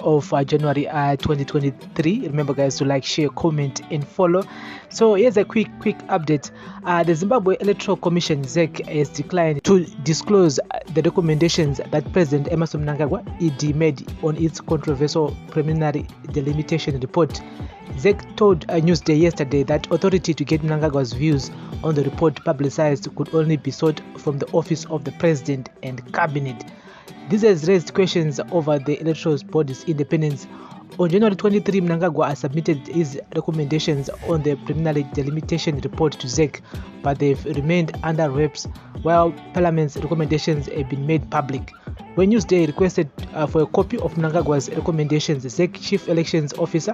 of January 2023. Remember, guys, to like, share, comment, and follow. So here's a quick update. The Zimbabwe Electoral Commission ZEC has declined to disclose the recommendations that President Emmerson Mnangagwa ED made on its controversial preliminary delimitation report. ZEC told Newsday yesterday that authority to get Mnangagwa's views on the report publicized could only be sought from the office of the President and Cabinet. This has raised questions over the electoral body's independence. On January 23, Mnangagwa submitted his recommendations on the preliminary delimitation report to ZEC, but they've remained under wraps while Parliament's recommendations have been made public. When Newsday requested for a copy of Mnangagwa's recommendations, ZEC Chief Elections Officer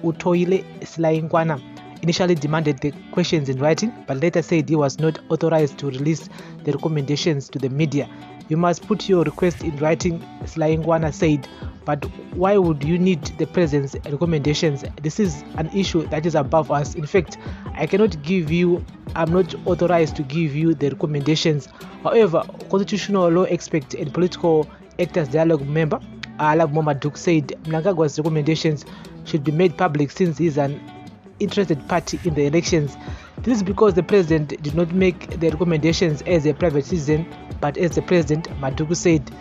Utoile Slaingwana initially demanded the questions in writing, but later said he was not authorized to release the recommendations to the media. "You must put your request in writing," Slaingwana said. "But why would you need the President's recommendations? This is an issue that is above us. In fact, I'm not authorized to give you the recommendations." However, constitutional law expert and political actors dialogue member Alab Momaduk said Mnangagwa's recommendations should be made public since he is an interested party in the elections. This is because the President did not make the recommendations as a private citizen but as the President, Madugu said.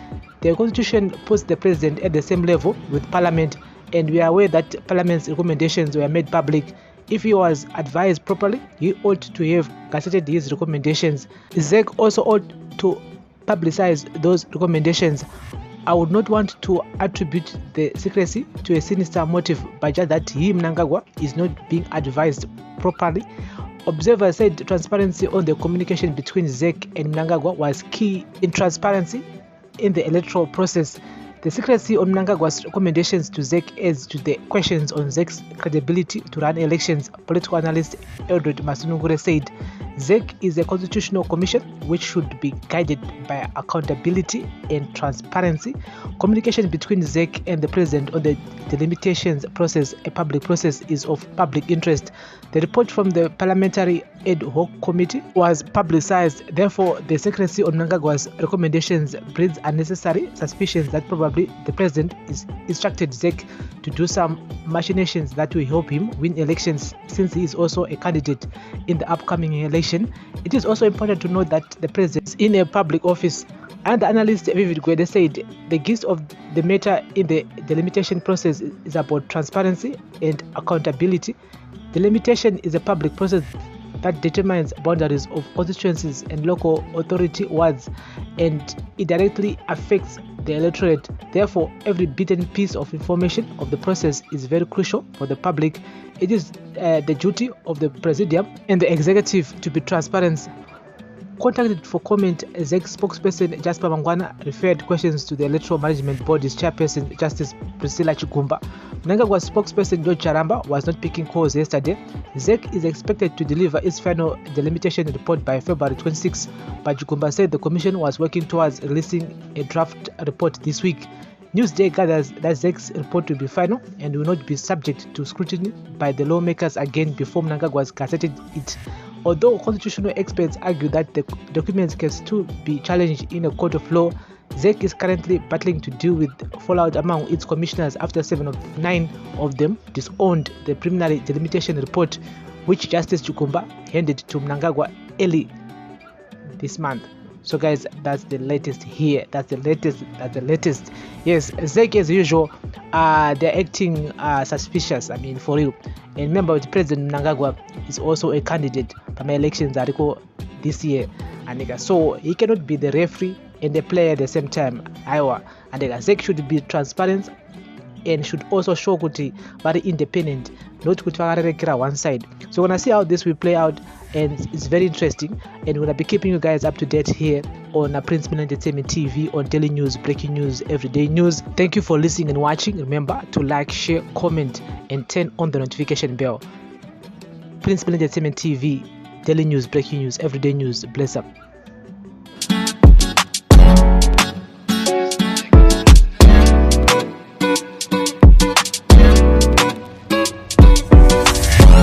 The Constitution puts the President at the same level with Parliament, and we are aware that Parliament's recommendations were made public. If he was advised properly, he ought to have gazetted his recommendations. ZEC also ought to publicize those recommendations. I would not want to attribute the secrecy to a sinister motive, but just that he, Mnangagwa, is not being advised properly. Observers said transparency on the communication between ZEC and Mnangagwa was key in transparency in the electoral process. The secrecy on Mnangagwa's recommendations to ZEC adds to the questions on ZEC's credibility to run elections. Political analyst Eldred Masunugure said ZEC is a constitutional commission which should be guided by accountability and transparency. Communication between ZEC and the President on the delimitations process, a public process, is of public interest. The report from the Parliamentary Ad Hoc Committee was publicized. Therefore, the secrecy on Mnangagwa's recommendations breeds unnecessary suspicions that probably the President is instructed ZEC to do some machinations that will help him win elections, since he is also a candidate in the upcoming election. It is also important to note that the President is in a public office. And the analyst Vivid Gwede said the gist of the matter in the delimitation process is about transparency and accountability. Delimitation is a public process that determines boundaries of constituencies and local authority wards, and it directly affects the electorate. Therefore, every bitten piece of information of the process is very crucial for the public. It is the duty of the Presidium and the Executive to be transparent. Contacted for comment, ZEC spokesperson Jasper Mangwana referred questions to the Electoral Management Board's chairperson, Justice Priscilla Chigumba. Mnangagwa's spokesperson George Charamba was not picking calls yesterday. ZEC is expected to deliver its final delimitation report by February 26, but Chigumba said the Commission was working towards releasing a draft report this week. Newsday gathers that ZEC's report will be final and will not be subject to scrutiny by the lawmakers again before Mnangagwa gazetted it. Although constitutional experts argue that the documents can still be challenged in a court of law, ZEC is currently battling to deal with fallout among its commissioners after 7 of 9 of them disowned the preliminary delimitation report, which Justice Chigumba handed to Mnangagwa early this month. So guys, that's the latest here. That's the latest. Yes, ZEC as usual, they're acting suspicious, for real. And remember, President Mnangagwa is also a candidate for my elections article this year, and so he cannot be the referee and the player at the same time. And ZEC should be transparent and should also show kuti very independent, not kuti one side. So we're gonna see how this will play out, and it's very interesting, and we're gonna be keeping you guys up to date here on Prince Mill Entertainment TV, on daily news, breaking news, everyday news. Thank you for listening and watching. Remember to like, share, comment, and turn on the notification bell. Prince Mill Entertainment TV, daily news, breaking news, everyday news. Bless up.